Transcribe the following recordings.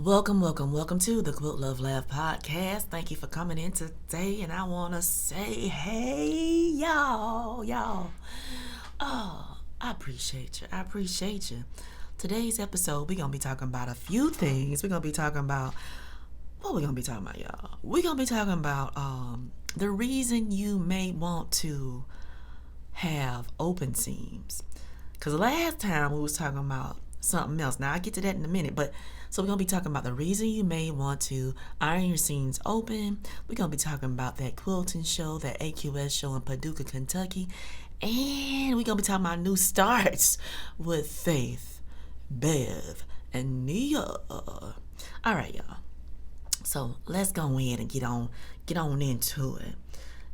Welcome to the Quilt Love Laugh Podcast. Thank you for coming in today, and I want to say, hey, y'all. I appreciate you. Today's episode, we're going to be talking about a few things. We're going to be talking about, what we're going to be talking about, y'all? We're going to be talking about the reason you may want to have open seams. Because last time we was talking about something else. Now, I'll get to that in a minute, but so we're going to be talking about the reason you may want to iron your seams open. We're going to be talking about that quilting show, that AQS show in Paducah, Kentucky. And we're going to be talking about new starts with Faith, Bev, and Nia. All right, y'all. So let's go in and get on into it.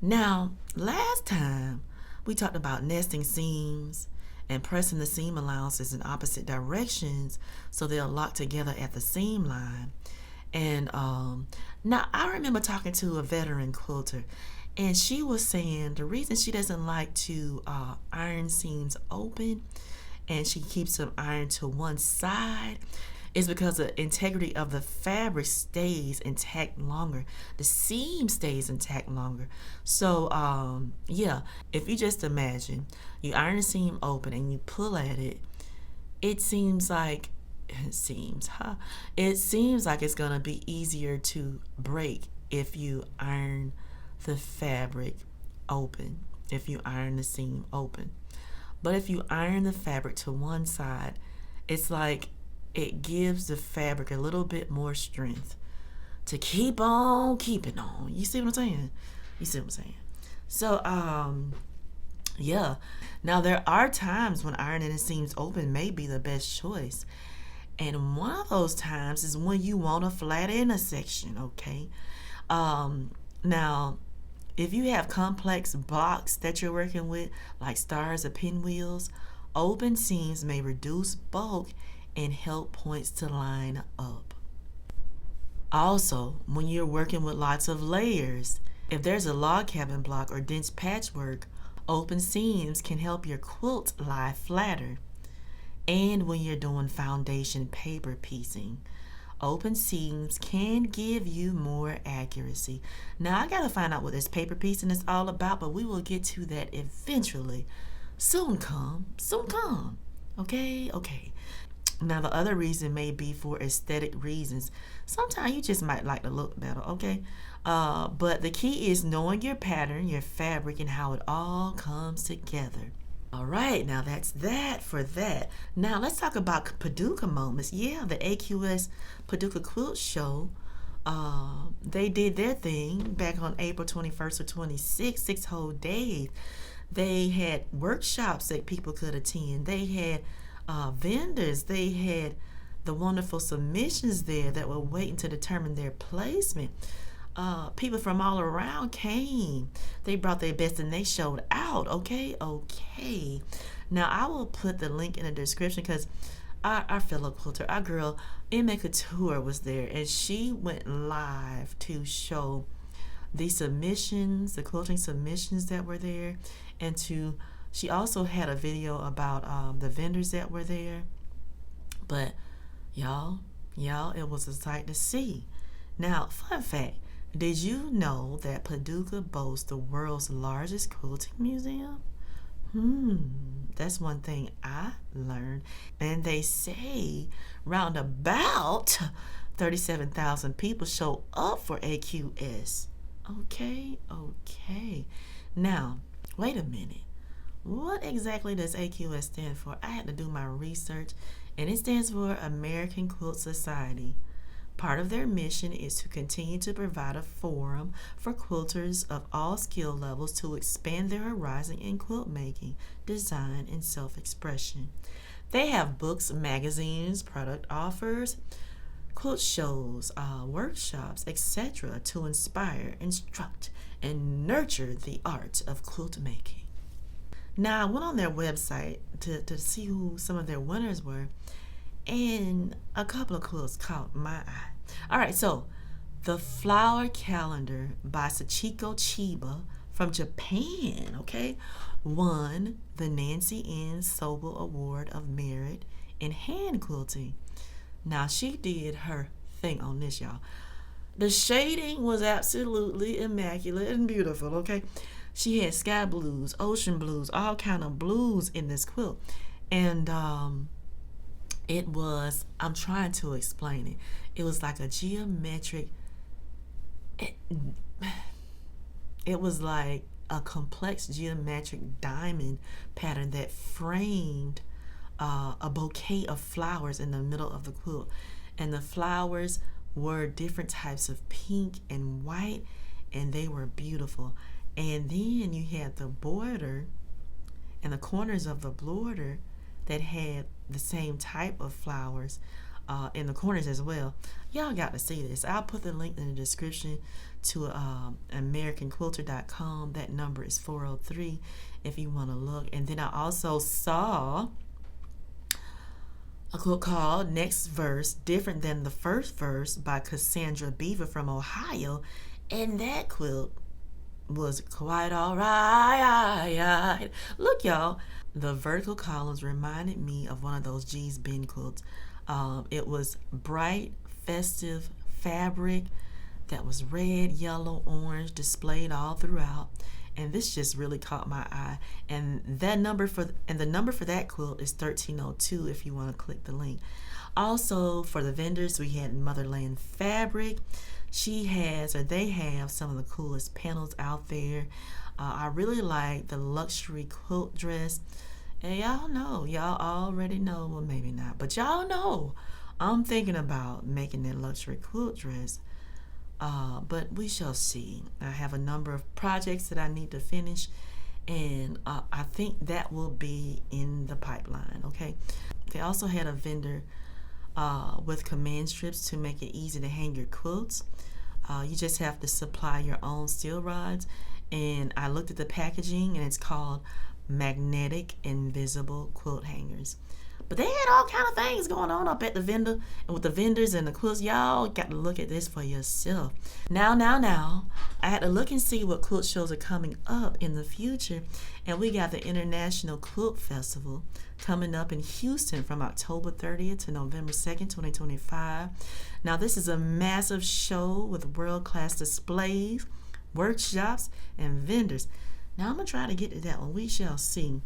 Now, last time we talked about nesting seams and pressing the seam allowances in opposite directions so they'll lock together at the seam line. And now I remember talking to a veteran quilter, and she was saying the reason she doesn't like to iron seams open and she keeps them ironed to one side is because the integrity of the fabric stays intact longer. The seam stays intact longer. So, if you just imagine, you iron the seam open and you pull at it, it seems like it's gonna be easier to break if you iron the fabric open, if you iron the seam open. But if you iron the fabric to one side, it's like it gives the fabric a little bit more strength to keep on keeping on. You see what I'm saying? So, Now, there are times when ironing the seams open may be the best choice. And one of those times is when you want a flat inner section, okay? Now, if you have complex blocks that you're working with, like stars or pinwheels, open seams may reduce bulk and help points to line up. Also, when you're working with lots of layers, if there's a log cabin block or dense patchwork, open seams can help your quilt lie flatter. And when you're doing foundation paper piecing, open seams can give you more accuracy. Now, I gotta find out what this paper piecing is all about, but we will get to that eventually. Soon come. Okay. Now, the other reason may be for aesthetic reasons. Sometimes you just might like to look better, okay? But the key is knowing your pattern, your fabric, and how it all comes together. All right, now that's that for that. Now, let's talk about Paducah moments. Yeah, the AQS Paducah Quilt Show, they did their thing back on April 21st or 26th, 6 whole days. They had workshops that people could attend. They had vendors. They had the wonderful submissions there that were waiting to determine their placement. People from all around came. They brought their best and they showed out. Okay. Now, I will put the link in the description because our fellow quilter, our girl, Emma Couture, was there, and she went live to show the submissions, the quilting submissions that were there, and she also had a video about the vendors that were there. But y'all, it was a sight to see. Now, fun fact, did you know that Paducah boasts the world's largest quilting museum? That's one thing I learned. And they say round about 37,000 people show up for AQS. Okay. Now, wait a minute. What exactly does AQS stand for? I had to do my research, and it stands for American Quilt Society. Part of their mission is to continue to provide a forum for quilters of all skill levels to expand their horizon in quilt making, design, and self-expression. They have books, magazines, product offers, quilt shows, workshops, etc. to inspire, instruct, and nurture the art of quilt making. Now, I went on their website to see who some of their winners were, and a couple of quilts caught my eye. All right, so the Flower Calendar by Sachiko Chiba from Japan, okay, won the Nancy N. Sobel Award of Merit in Hand Quilting. Now, she did her thing on this, y'all. The shading was absolutely immaculate and beautiful, okay? She had sky blues, ocean blues, all kind of blues in this quilt. And it was, I'm trying to explain it. It was like a geometric, it was like a complex geometric diamond pattern that framed a bouquet of flowers in the middle of the quilt. And the flowers were different types of pink and white, and they were beautiful. And then you had the border and the corners of the border that had the same type of flowers in the corners as well. Y'all got to see this. I'll put the link in the description to AmericanQuilter.com. That number is 403 if you want to look. And then I also saw a quilt called Next Verse, Different Than the First Verse by Cassandra Beaver from Ohio. And that quilt was quite all right. Look, y'all, the vertical columns reminded me of one of those G's bin quilts. It was bright, festive fabric that was red, yellow, orange, displayed all throughout. And this just really caught my eye. And the number for that quilt is 1302 if you want to click the link. Also, for the vendors, we had Motherland Fabric. They have some of the coolest panels out there. I really like the luxury quilt dress. And y'all already know, well, maybe not, but y'all know I'm thinking about making that luxury quilt dress. But we shall see. I have a number of projects that I need to finish, and I think that will be in the pipeline, okay? They also had a vendor with command strips to make it easy to hang your quilts. You just have to supply your own steel rods, and I looked at the packaging, and it's called Magnetic Invisible Quilt Hangers. But they had all kind of things going on up at the vendor, and with the vendors and the quilts. Y'all got to look at this for yourself. Now, I had to look and see what quilt shows are coming up in the future, and we got the International Quilt Festival coming up in Houston from October 30th to November 2nd, 2025. Now, this is a massive show with world-class displays, workshops, and vendors. Now, I'm going to try to get to that one. We shall see.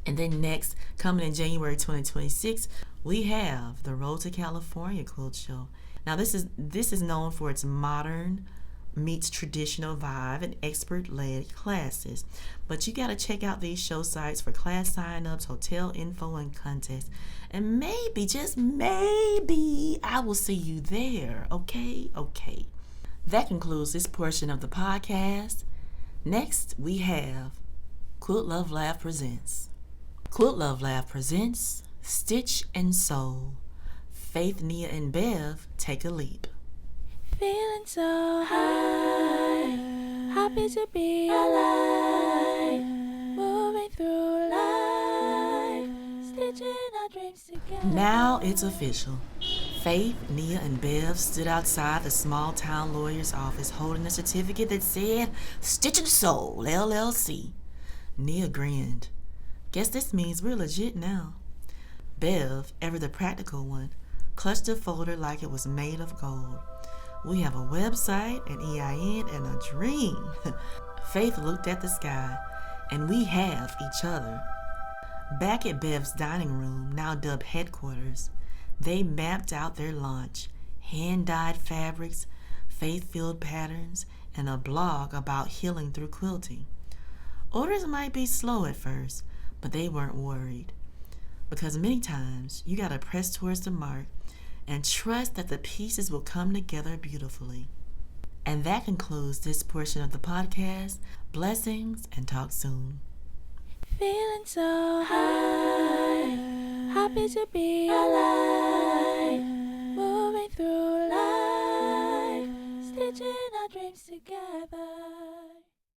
And then next, coming in January 2026, we have the Road to California Quilt Show. Now, this is known for its modern meets traditional vibe and expert-led classes. But you got to check out these show sites for class sign-ups, hotel info, and contests. And maybe, just maybe, I will see you there. Okay. That concludes this portion of the podcast. Next, we have Quilt Love Laugh presents. Quilt Love Laugh presents Stitch and Sew. Faith, Nia, and Bev take a leap. Feeling so high, happy to be alive, moving through life, stitching our dreams together. Now it's official. Faith, Nia, and Bev stood outside the small town lawyer's office holding a certificate that said Stitch and Sew, LLC. Nia grinned. Guess this means we're legit now. Bev, ever the practical one, clutched the folder like it was made of gold. We have a website, an EIN, and a dream. Faith looked at the sky, and we have each other. Back at Bev's dining room, now dubbed headquarters, they mapped out their launch, hand-dyed fabrics, faith-filled patterns, and a blog about healing through quilting. Orders might be slow at first, but they weren't worried. Because many times, you gotta press towards the mark and trust that the pieces will come together beautifully. And that concludes this portion of the podcast. Blessings, and talk soon. Feeling so high, happy to be alive,